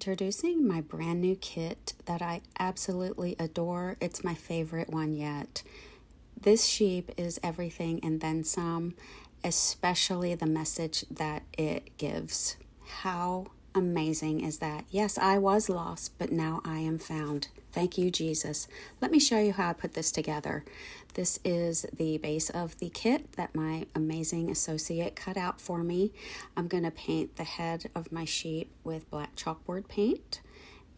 Introducing my brand new kit that I absolutely adore. It's my favorite one yet. This sheep is everything and then some, especially the message that it gives. How amazing is that? Yes, I was lost, but now I am found. Thank you, Jesus. Let me show you how I put this together. This is the base of the kit that my amazing associate cut out for me. I'm going to paint the head of my sheep with black chalkboard paint,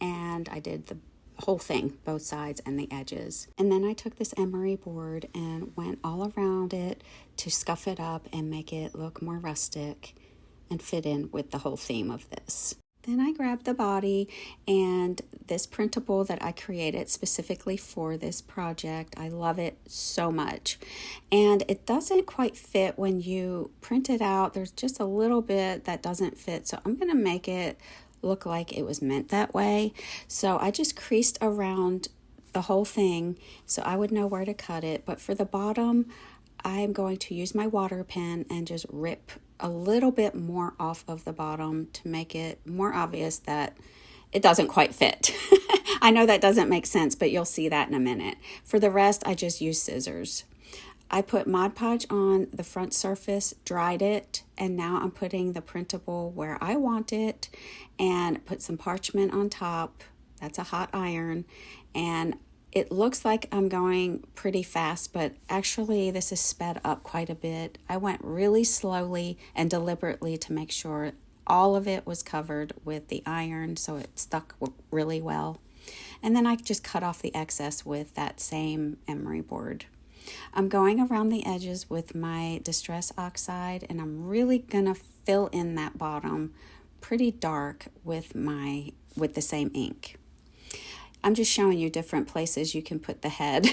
and I did the whole thing, both sides and the edges. And then I took this emery board and went all around it to scuff it up and make it look more rustic and fit in with the whole theme of this. Then I grabbed the body and this printable that I created specifically for this project. I love it so much. And it doesn't quite fit when you print it out. There's just a little bit that doesn't fit. So I'm going to make it look like it was meant that way. So I just creased around the whole thing so I would know where to cut it. But for the bottom, I'm going to use my water pen and just rip a little bit more off of the bottom to make it more obvious that it doesn't quite fit. I know that doesn't make sense, but you'll see that in a minute. For the rest, I just use scissors. I put Mod Podge on the front surface, dried it, and now I'm putting the printable where I want it and put some parchment on top. That's a hot iron, and it looks like I'm going pretty fast, but actually this is sped up quite a bit. I went really slowly and deliberately to make sure all of it was covered with the iron so it stuck really well. And then I just cut off the excess with that same emery board. I'm going around the edges with my Distress Oxide, and I'm really gonna fill in that bottom pretty dark with the same ink. I'm just showing you different places you can put the head.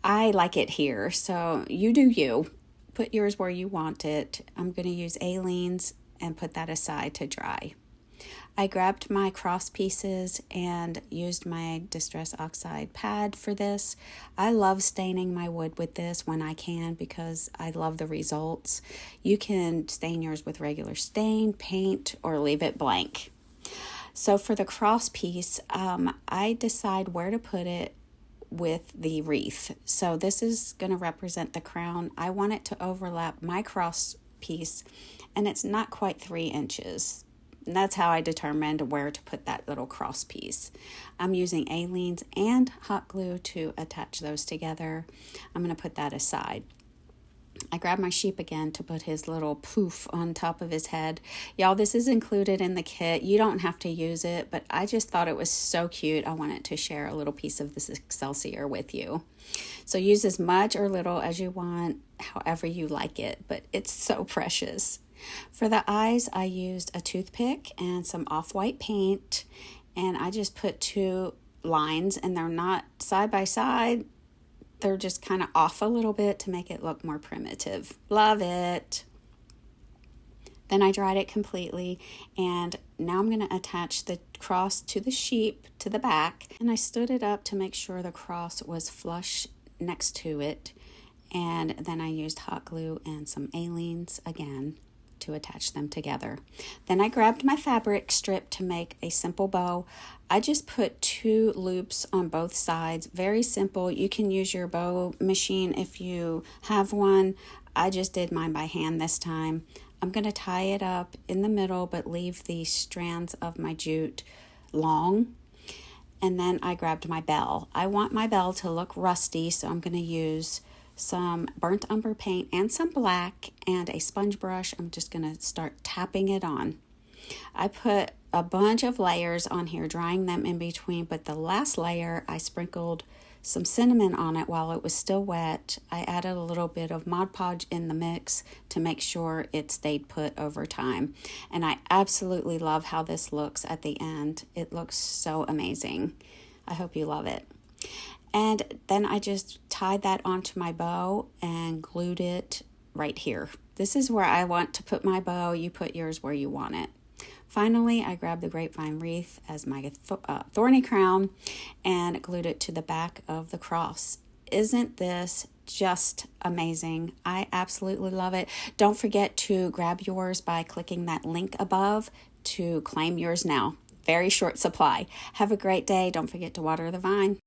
I like it here, so you do you. Put yours where you want it. I'm going to use Aleene's and put that aside to dry. I grabbed my cross pieces and used my Distress Oxide pad for this. I love staining my wood with this when I can because I love the results. You can stain yours with regular stain, paint, or leave it blank. So for the cross piece, I decide where to put it with the wreath. So this is going to represent the crown. I want it to overlap my cross piece, and it's not quite 3 inches. And that's how I determined where to put that little cross piece. I'm using Aleene's and hot glue to attach those together. I'm going to put that aside. I grabbed my sheep again to put his little poof on top of his head. Y'all, this is included in the kit. You don't have to use it, but I just thought it was so cute. I wanted to share a little piece of this Excelsior with you. So use as much or little as you want, however you like it, but it's so precious. For the eyes, I used a toothpick and some off-white paint, and I just put 2 lines, and they're not side by side. They're just kind of off a little bit to make it look more primitive. Love it. Then I dried it completely, and now I'm going to attach the cross to the sheep to the back, and I stood it up to make sure the cross was flush next to it, and then I used hot glue and some Aleene's again to attach them together. Then I grabbed my fabric strip to make a simple bow. I just put 2 loops on both sides. Very simple. You can use your bow machine if you have one. I just did mine by hand this time. I'm going to tie it up in the middle but leave the strands of my jute long. And then I grabbed my bell. I want my bell to look rusty, so I'm going to use some burnt umber paint and some black and a sponge brush. I'm just going to start tapping it on. I put a bunch of layers on here, drying them in between, but the last layer I sprinkled some cinnamon on it while it was still wet. I added a little bit of Mod Podge in the mix to make sure it stayed put over time. And I absolutely love how this looks at the end. It looks so amazing. I hope you love it. And then I just tied that onto my bow and glued it right here. This is where I want to put my bow. You put yours where you want it. Finally, I grabbed the grapevine wreath as my thorny crown and glued it to the back of the cross. Isn't this just amazing? I absolutely love it. Don't forget to grab yours by clicking that link above to claim yours now. very short supply. Have a great day. Don't forget to water the vine.